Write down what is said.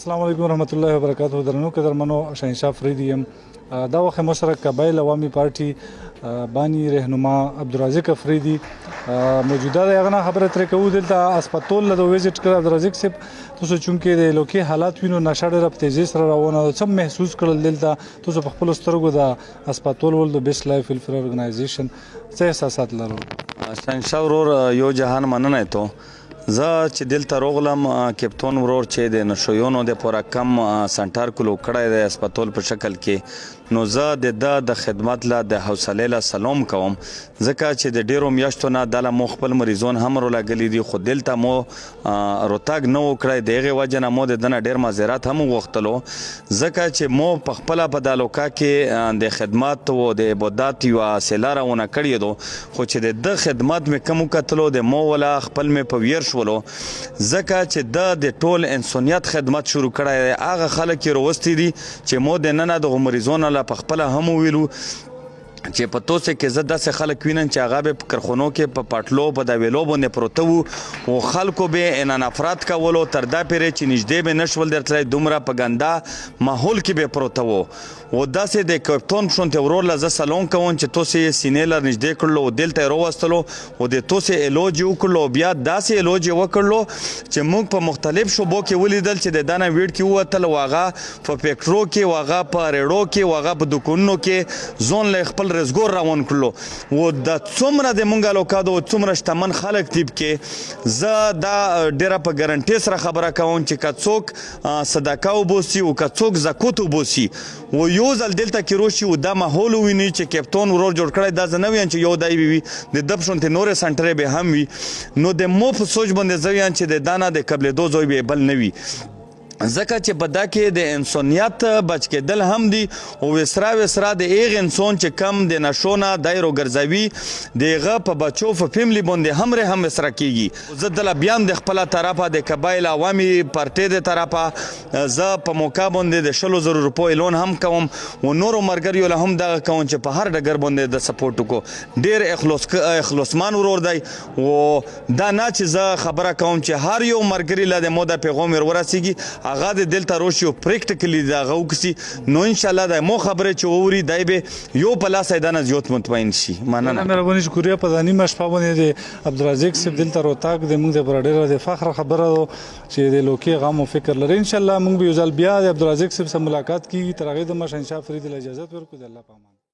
السلام علیکم ورحمۃ اللہ وبرکاتہ. درنو قدرمنو شهنشاه فریدی یم. دا وخت مشرک قبایل عوامی پارٹی بانی رهنما عبدالرزاق افریدی موجوده ده. هغه خبره ترې کوو دلته اسپتال له ویزټ کړ عبدالرزاق صاحب. تاسو چونکې د لوکي حالات وینو نشه ډېره په تیزۍ سره روانه ده، څه محسوس کړل دلته تاسو په خپلو سترګو د اسپتال ول د بیسټ لایف ویلفیر ارګنایزیشن څه احساسات لرو؟ شهنشاه ورور یو جهان مننه تو زه چې دلته راغلم کپتون ورور چې د نشویونو د پوره کم سنټر کلو کړی دی اسپتال په شکل کې، نو زه د خدمت له د حوصلې له سلام کوم، ځکه چې د ډیرو میاشتو نه دله مو خپل مریضون هم راغلي دي، خو دلته مو روتګ نه و کړی. د هغې وجه نه مو د ده نه ډېر معذرت هم وغوښتلو، ځکه چې مو په خپله په دا لوکا کې د خدمت و د عبادت یوه سیله راونه کړې دو، خو چې د ده خدمت مې کوم وکتلو د مو ولا خپل مې په ویر شولو، ځکه چې د ټول انسانیت خدمت شروع کړی دی. هغه خلک یې راوستي دي چې مو د ننه دغو مریضونو له په خپله هم وویلو چې په توسې کې زه داسې خلک وینم چې هغه به په کرخونو کې په پټلو په د ویلو باندې پروته وو، او خلکو به انان افراد کولو تر دا پورې چې نږدې به نشول درتلی، دومره په ګنده ماحول کې به پروته وو. و داسې د کپتون شونتې ورور له زه سلام کوم چې توسې یې سینې له نږدې کړلو او دلته یې راوستلو او د توسې علاج یې وکړلو، بیا داسې علاج یې وکړلو چې موږ په مختلف شعبو کې ولیدل چې د دا نه ویډ کې ووتل، و هغه په فیکټرو کې، و هغه په ریړو کې، و هغه په دوکانونو کې ځون له خپل رزګور روان کړلو. و د څومره د مونږ الوکادو څومره شتمن خلک تیب کې زه دا ډېره په ګارنټۍ سره خبره کوم چې که څوک صدقه وبوسي او که څوک زکات وبوسي و یو ځل دلته کې روشي او دا ماحول وویني چې کپتون ورور جوړ کړی، دا زه نه ویم چې یو دای به وي، د ده په شونتې نورې سنټرې به هم وي، نو د مو په سوچ باندې زه ویم چې د دا نه د قبلېدو ځای به بل نه وي، ځکه چې په دا کې د انسانیت بچ کېدل هم دي او وسرا د هغې انسان چې کم د نشو نه دی راګرځوي د هغه په بچو په فیملي باندې هم وسره کېږي. زه دله بیا هم د خپله طرفه د قبایل عوامي پارټۍ د طرفه زه په موقع باندې د 100,000 روپو اعلان هم کوم او نورو ملګریو له هم دغه کوم چې په هر ډګر باندې د سپورټ وکړو. ډېر اخلاصمن ورور دی او دا نه چې زه خبره کوم چې هر یو ملګري له د مو د پیغام ورسیږي هغه د دلته روشي او پریکټیکلی د هغه وکړي، نو انشاءالله د مو خبرې چې واوري دی به یو په لاس ایدانه زیات مطمئن شي. مننه. مهرباني شکریه. په دا نیمه شپه باندې د عبدالرزاق صاحب دلته روتاک د موږ دپاره ډېره د فخر خبره ده چې د لوکي غم او فکر لري. انشاءالله موږ به یو ځل بیا د عبدالرزاق صاحب سره ملاقات کیږي. تر هغې دمه شهنشاه فرید له اجازت ورکړو. د الله په امان.